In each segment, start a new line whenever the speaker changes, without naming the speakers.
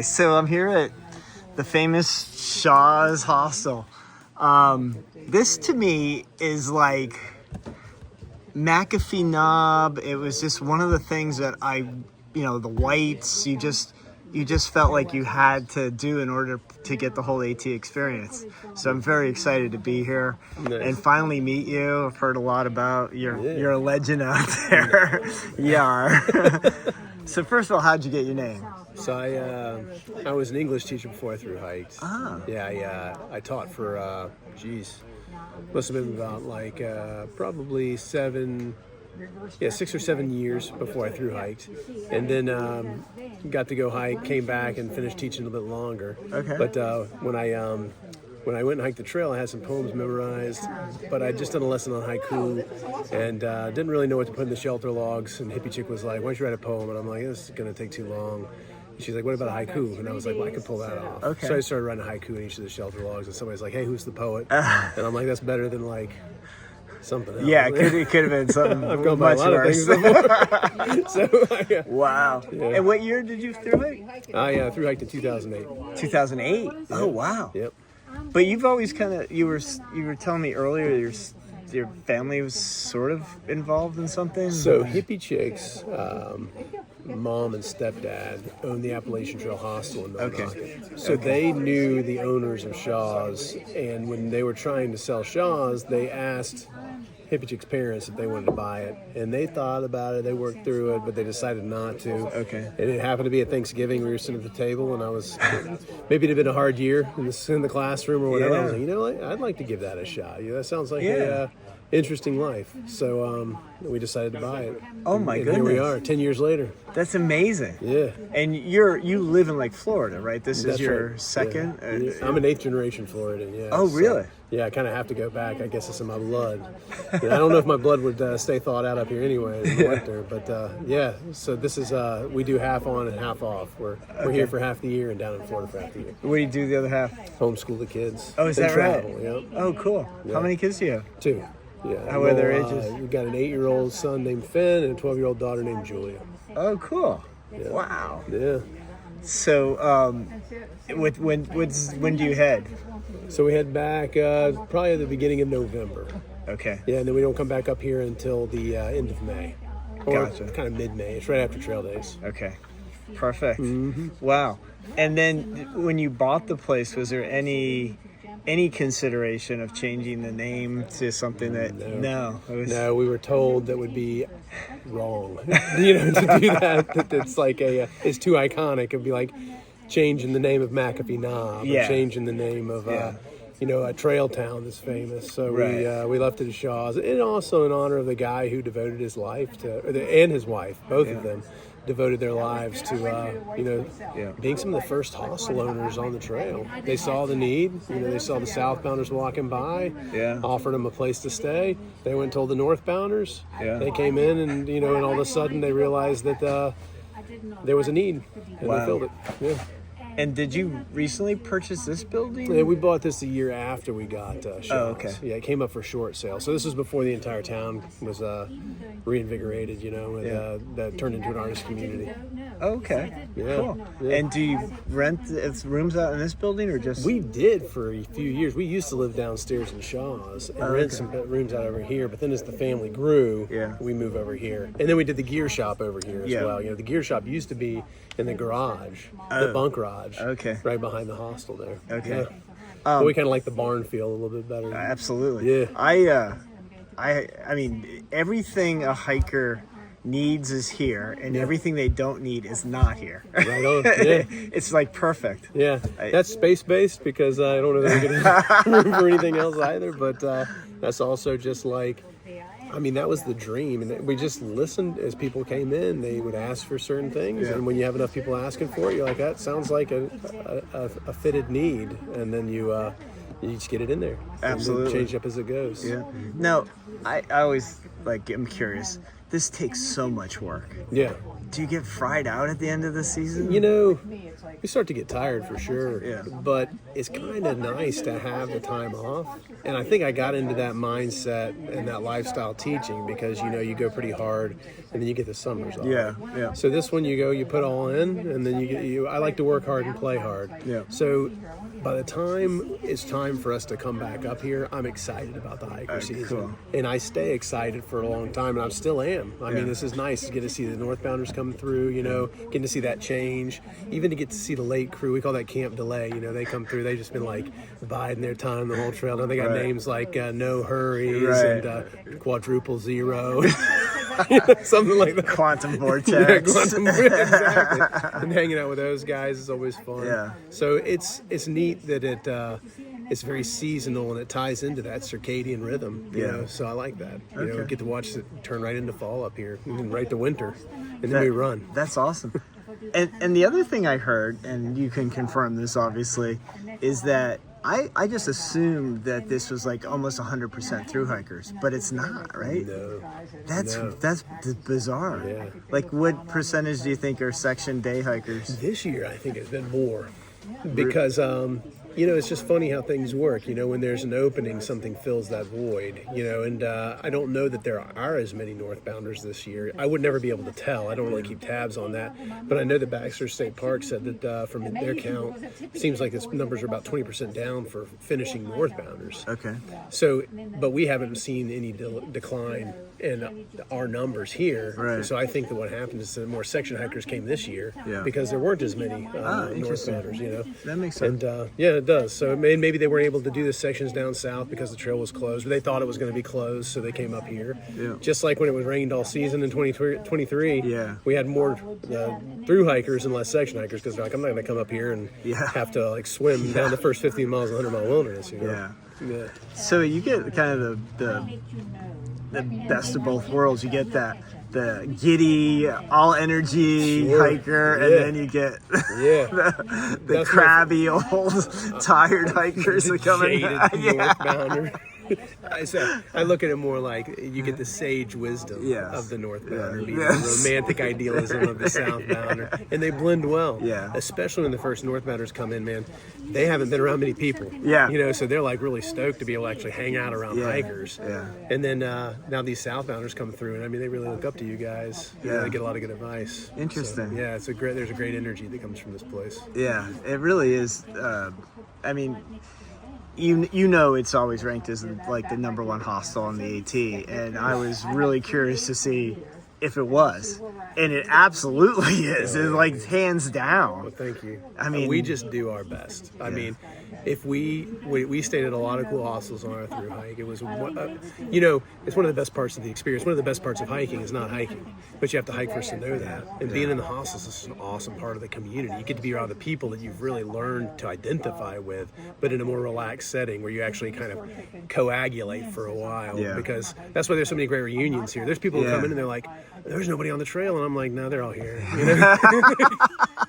So I'm here at the famous Shaw's Hostel. This to me is like McAfee knob. It was just one of the things that the whites, you just felt like you had to do in order to get the whole AT experience. So I'm very excited to be here and finally meet you. I've heard a lot about you're a legend out there. Yeah. So first of all, how'd you get your name?
So I was an English teacher before I thru hiked.
Ah.
Yeah, I taught for must have been about probably 6 or 7 years before I thru hiked, and then got to go hike, came back and finished teaching a little bit longer.
Okay.
But when I went and hiked the trail, I had some poems memorized, but I'd just done a lesson on haiku and didn't really know what to put in the shelter logs. And Hippie Chick was like, "Why don't you write a poem?" And I'm like, "This is going to take too long." And she's like, "What about a haiku?" And I was like, "Well, I could pull that off."
Okay.
So I started writing a haiku in each of the shelter logs, and somebody's like, "Hey, who's the poet?" And I'm like, "That's better than something else."
Yeah, it could have been something
I've gone by
much
a lot
worse.
of things before.
Wow.
Yeah.
And what year did you thru hike?
I thru hiked in 2008.
2008.
Yeah.
Oh wow.
Yep.
But you've always you were telling me earlier your family was sort of involved in something.
So Hippie Chick's mom and stepdad owned the Appalachian Trail Hostel in Mount Knocket. So they knew the owners of Shaw's, and when they were trying to sell Shaw's, they asked Hippie Chick's parents if they wanted to buy it, and they thought about it, they worked through it, but they decided not to.
Okay.
And it happened to be at Thanksgiving. We were sitting at the table, and I was maybe it had been a hard year in the classroom or whatever.
Yeah.
I was like, what? I'd like to give that a shot. That sounds like
Yeah.
a interesting life. So we decided to buy it.
Oh my
and
goodness.
Here we are, 10 years later.
That's amazing.
Yeah.
And you live in Florida, right? This
That's
is your
right.
second.
Yeah. I'm an 8th generation Floridian. Yeah.
Oh really?
Yeah, I kind of have to go back. I guess it's in my blood. I don't know if my blood would stay thawed out up here anyway in the winter, but yeah. So this is we do half on and half off. We're here for half the year and down in Florida for half the year.
What do you do the other half?
Homeschool the kids.
Oh, is
and
that
travel,
right?
Yep.
Oh, cool.
Yeah.
How many kids do you have?
2. Yeah.
How are their ages?
We've got an 8-year-old son named Finn and a 12-year-old daughter named Julia.
Oh, cool.
Yeah.
Wow.
Yeah.
So, when do you head?
So we head back probably at the beginning of November.
Okay.
Yeah, and then we don't come back up here until the end of May. Or
Gotcha.
kind of mid-May. It's right after trail days.
Okay. Perfect.
Mm-hmm.
Wow. And then when you bought the place, was there any consideration of changing the name to something that no? It was,
No, we were told that would be wrong. To do that it's like it's too iconic. It'd be like changing the name of McAfee Knob,
Yeah.
or changing the name of a trail town that's famous. So
Right.
we left it at Shaw's, and also in honor of the guy who devoted his life and his wife, both of them, devoted their lives to being some of the first hostel owners on the trail. They saw the need. They saw the southbounders walking by, offered them a place to stay. They went and told the northbounders.
Yeah.
They came in, and and all of a sudden they realized that there was a need, and
Wow.
they filled it. Yeah.
And did you recently purchase this building?
Yeah, we bought this a year after we got Shaw's.
Oh, okay.
Yeah, it came up for short sale. So this was before the entire town was reinvigorated, that turned into an artist community.
Okay.
Yeah.
Cool.
Yeah.
And do you rent rooms out in this building or just?
We did for a few years. We used to live downstairs in Shaw's and rent some rooms out over here. But then as the family grew, we moved over here. And then we did the gear shop over here as well. The gear shop used to be in the garage, the bunk garage, right behind the hostel there.
Okay.
Yeah. But we kind of like the barn feel a little bit better.
Absolutely.
Yeah.
I mean, everything a hiker needs is here, and everything they don't need is not here.
Right on. Yeah.
It's like perfect.
Yeah. That's space-based because I don't know that we're getting room for anything else either, but that's also just that was the dream. And we just listened as people came in. They would ask for certain things, and when you have enough people asking for it, you're like, that sounds like a fitted need, and then you just get it in there.
Absolutely.
And change it up as it goes.
Yeah. Now, I always I'm curious. this takes so much work.
Yeah.
Do you get fried out at the end of the season?
You know, we start to get tired for sure.
Yeah.
But it's kind of nice to have the time off. And I think I got into that mindset and that lifestyle teaching because, you know, you go pretty hard and then you get the summers off.
Yeah, yeah.
So this one you put all in, and then I like to work hard and play hard.
Yeah.
So by the time it's time for us to come back up here, I'm excited about the hiker season.
Cool.
And I stay excited for a long time, and I still am. I mean, this is nice to get to see the northbounders come through, you know, getting to see that change, even to get to see the late crew. We call that camp delay. You know, they come through, they've just been like biding their time the whole trail. Now they got names like No Hurries and Quadruple Zero. Something like that.
Quantum Vortex.
Yeah, Quantum Vortex, exactly. And hanging out with those guys is always fun.
Yeah.
So it's neat that it's very seasonal and it ties into that circadian rhythm. You know, so I like that. You know, get to watch it turn right into fall up here and then right to winter, and then we run.
That's awesome. And the other thing I heard, and you can confirm this obviously, is that I just assumed that this was like almost 100% through hikers, but it's not, right?
No.
That's bizarre.
Yeah.
Like, what percentage do you think are section day hikers?
This year, I think it's been more because you know, it's just funny how things work. You know, when there's an opening, something fills that void. You know, and I don't know that there are as many northbounders this year. I would never be able to tell. I don't really keep tabs on that, but I know that Baxter State Park said that from their count, it seems like its numbers are about 20% down for finishing northbounders.
Okay.
So, but we haven't seen any decline in our numbers here.
Right.
So I think that what happened is that more section hikers came this year
Yeah.
because there weren't as many
interesting.
northbounders, you know.
That makes sense.
And yeah, it does. So maybe they weren't able to do the sections down south because the trail was closed, but they thought it was going to be closed, so they came up here.
Yeah.
Just like when it was rained all season in 2023,
Yeah.
we had more through hikers and less section hikers because they're like, I'm not going to come up here and have to like swim down the first 15 miles of 100-mile wilderness. You know? Yeah.
So you get kind of the best of both worlds. You get the giddy, all energy hiker, and then you get the crabby old tired hikers that come in.
Northbounder. I look at it more like you get the sage wisdom of the northbounder, the romantic idealism of the southbounder, and they blend well.
Yeah.
Especially when the first northbounders come in, man. They haven't been around many people.
Yeah.
You know, so they're like really stoked to be able to actually hang out around hikers.
Yeah.
And then now these southbounders come through, and I mean they really look up to you guys. You know, they get a lot of good advice.
Interesting.
So, yeah, there's a great energy that comes from this place.
Yeah, it really is. I mean, you know it's always ranked as like the #1 hostel on the AT, and I was really curious to see if it was, and it absolutely is. It's like hands down.
Well, thank you.
I mean,
we just do our best. I mean, if we stayed at a lot of cool hostels on our through hike. It was, you know, it's one of the best parts of the experience. One of the best parts of hiking is not hiking, but you have to hike first to know that. And being in the hostels is an awesome part of the community. You get to be around the people that you've really learned to identify with, but in a more relaxed setting where you actually kind of coagulate for a while.
Yeah.
Because that's why there's so many great reunions here. There's people who come in and they're like, there's nobody on the trail, and I'm like, no, they're all here. You know?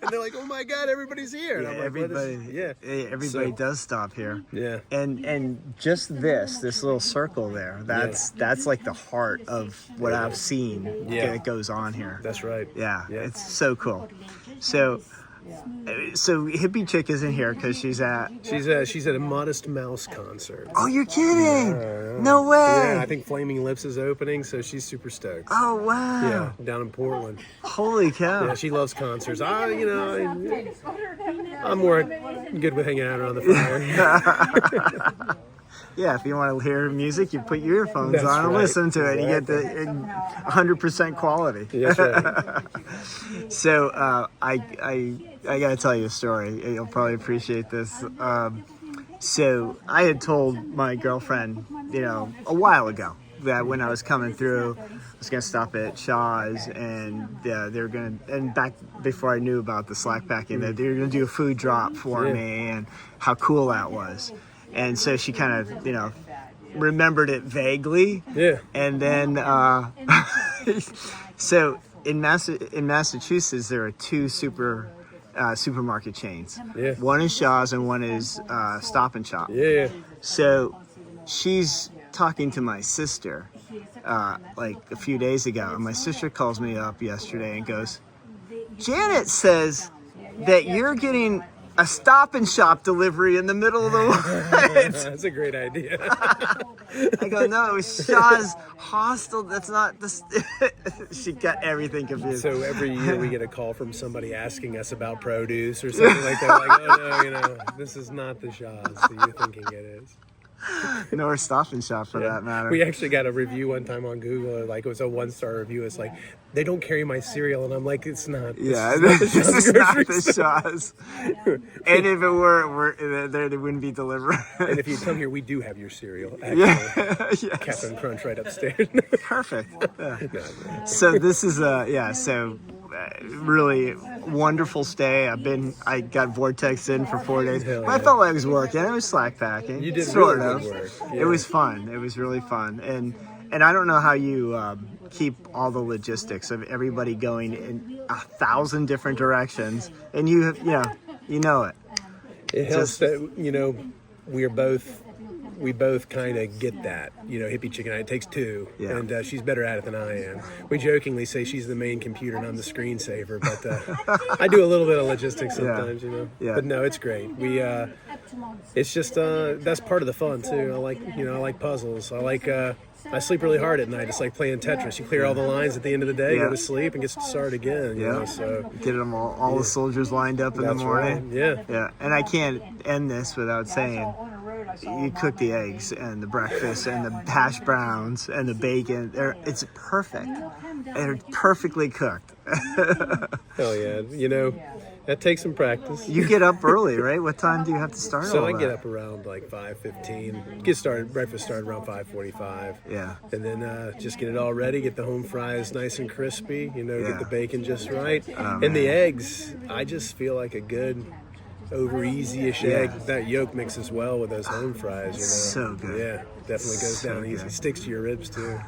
And they're like, oh my God, everybody's here. And I'm like,
everybody does stop here.
Yeah.
And just this little circle there, that's like the heart of what I've seen that goes on here.
That's right.
Yeah, it's so cool. So Hippie Chick isn't here because she's at
a Modest Mouse concert.
Oh, you're kidding! No way!
Yeah, I think Flaming Lips is opening, so she's super stoked.
Oh wow!
Yeah, down in Portland.
Holy cow!
Yeah, she loves concerts. I'm more good with hanging out around the fire.
Yeah, if you want to hear music, you put your earphones on and listen to it. You get the 100% quality.
That's right.
So I got to tell you a story. You'll probably appreciate this. So I had told my girlfriend, a while ago that when I was coming through, I was going to stop at Shaw's, and they were going to, and back before I knew about the slack packing, that they were going to do a food drop for me, and how cool that was. And so she kind of, remembered it vaguely. Yeah. And then, so in Massachusetts, there are two supermarket chains. Yeah. One is Shaw's and one is Stop and Shop.
Yeah.
So she's talking to my sister, like a few days ago, and my sister calls me up yesterday and goes, Janet says that you're getting a Stop and Shop delivery in the middle of the woods.
That's a great idea.
I go, no, it was Shaw's Hostel. That's not the. She got everything confused.
So every year we get a call from somebody asking us about produce or something like that. Like, oh no, this is not the Shaw's that you're thinking it is.
Nor Stop and Shop for that matter.
We actually got a review one time on Google, like it was a 1-star review. It's like, they don't carry my cereal, and I'm like, it's not.
This is not the Shaw's. And if it were, they wouldn't be delivered.
And if you come here, we do have your cereal. Actually.
Yes.
Captain Crunch right upstairs.
Perfect. Yeah. So this is really wonderful stay. I got Vortex in for 4 days.
Hell
But I
yeah.
felt like I was working. I was slack packing.
You did
sort
really
of.
good work. Yeah.
It was fun. It was really fun. And I don't know how you keep all the logistics of everybody going in 1,000 different directions, and you know it.
It helps that we both kind of get that. Hippie Chick and I, it takes two,
Yeah.
and she's better at it than I am. We jokingly say she's the main computer and I'm the screensaver, but I do a little bit of logistics sometimes,
Yeah.
But no, it's great. It's just that's part of the fun too. I like puzzles. I sleep really hard at night. It's like playing Tetris. You clear all the lines at the end of the day, go to sleep, and get to start again. So
Get them all the soldiers lined up in the
that's
morning.
right.
Yeah. And I can't end this without saying, you cook the eggs and the breakfast and the hash browns and the bacon. It's perfect. They're perfectly cooked.
Hell yeah. That takes some practice.
You get up early, right? What time do you have to start?
So
all
I get
that?
up around like 5:15. Breakfast started around 5:45.
Yeah.
And then just get it all ready, get the home fries nice and crispy, get the bacon just right. And the eggs, I just feel like a good over easy-ish egg. That yolk mixes well with those home fries,
So good.
Yeah, definitely goes
So
down
good.
easy. Sticks to your ribs too.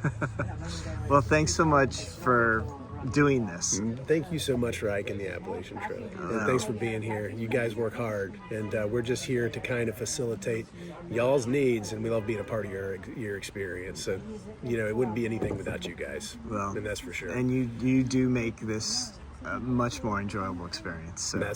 Well, thanks so much for doing this.
Thank you so much for hiking the Appalachian Trail. And thanks for being here. You guys work hard, and we're just here to kind of facilitate y'all's needs, and we love being a part of your experience. So, it wouldn't be anything without you guys.
Well,
and that's for sure.
And you do make this a much more enjoyable experience. So.
And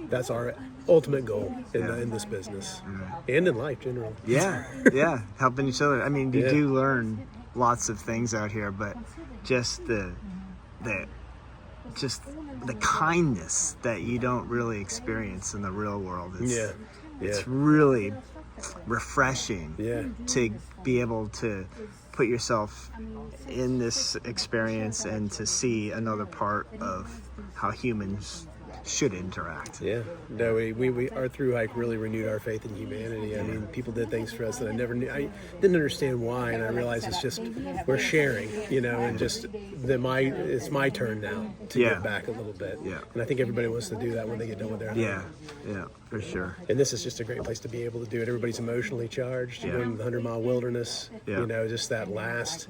that's our ultimate goal in this business and in life generally.
Yeah, helping each other. I mean, you do learn lots of things out here, but just the kindness that you don't really experience in the real world. It's really refreshing to be able to put yourself in this experience and to see another part of how humans should interact.
Yeah, no, our through hike really renewed our faith in humanity. I mean, people did things for us that I never knew. I didn't understand why, and I realized it's just we're sharing, and just it's my turn now to give back a little bit. Yeah, and I think everybody wants to do that when they get done with their hike.
Yeah, for sure.
And this is just a great place to be able to do it. Everybody's emotionally charged. You're in the 100-mile wilderness. Just that last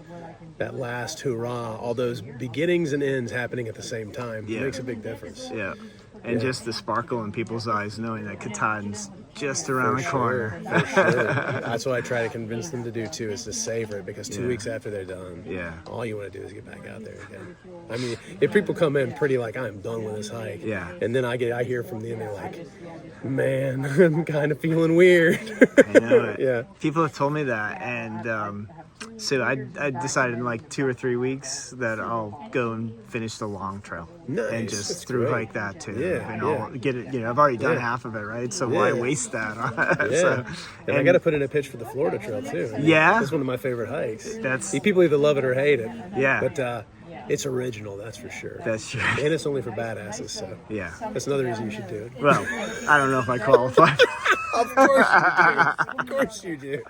hurrah, all those beginnings and ends happening at the same time makes a big difference.
Yeah. And just the sparkle in people's eyes knowing that Katahdin's just around the corner.
For sure. That's what I try to convince them to do too, is to savor it, because 2 weeks after they're done, all you want to do is get back out there again. I mean, if people come in pretty like, I'm done with this hike, and then I hear from them, they're like, man, I'm kind of feeling weird.
I know it.
Yeah.
People have told me that, and so I decided in like 2 or 3 weeks that I'll go and finish the long trail.
Nice.
And just
That's
through
great.
hike that too.
Yeah,
And I'll get it, I've already done half of it, right? So why waste that?
And I got to put in a pitch for the Florida Trail too. I mean, it's one of my favorite hikes. People either love it or hate it.
Yeah.
But it's original, that's for sure.
That's true.
And it's only for badasses, so that's another reason you should do it.
Well, I don't know if I qualify.
Of course you do. Of course you do.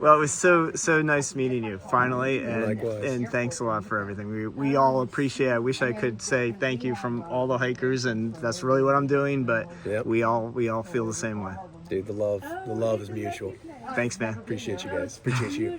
Well, it was so nice meeting you finally, and
Likewise.
And thanks a lot for everything. We all appreciate it. I wish I could say thank you from all the hikers, and that's really what I'm doing, but we all feel the same way.
Dude, the love is mutual.
Thanks, man.
Appreciate you guys. Appreciate you.